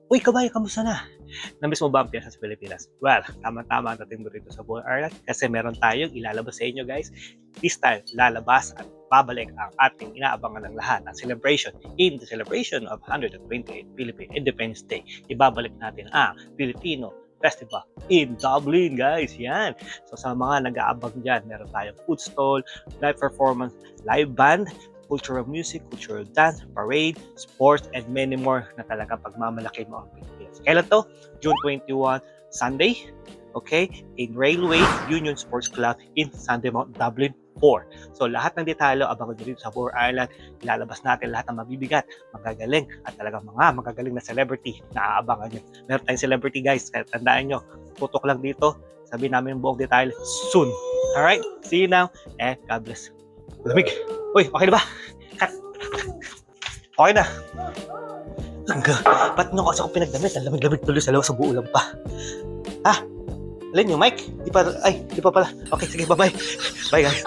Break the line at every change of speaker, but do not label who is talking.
Uy, kabayo, kamusta na? Namiss mo ba ang piyesta sa Pilipinas? Well, tama-tama ang dating mo rito sa buong Ireland kasi meron tayong ilalabas sa inyo, guys. This time, lalabas at babalik ang ating inaabangan ng lahat, ang celebration in the celebration of 128th Philippine Independence Day. Ibabalik natin ang Filipino Festival in Dublin, guys. Yan. So sa mga nag-aabang dyan, meron tayong food stall, live performance, live band, cultural music, cultural dance, parade, sports, and many more na talaga pagmamalaki mo ang Pilipinas. Kailan to? June 21, Sunday, okay, in Railway Union Sports Club in Sandymount, Dublin 4. So lahat ng detalyo, abangan nyo dito sa Boer Island, ilalabas natin lahat ng mabibigat, magagaling, at talagang mga magagaling na celebrity na aabangan nyo. Meron tayong celebrity, guys, kaya tandaan nyo, tutok lang dito, sabihin namin yung buong detalye soon. Alright, see you now, and God bless. Lamig. Uy, okay na ba? Cut. Okay na. Ba't nyo kasi ako pinagdamit? Ang lamig-lamig tuloy sa labas, sa buulan pa. Ha? Alin yung mic? Di pa pala. Okay, sige, bye-bye. Bye, guys.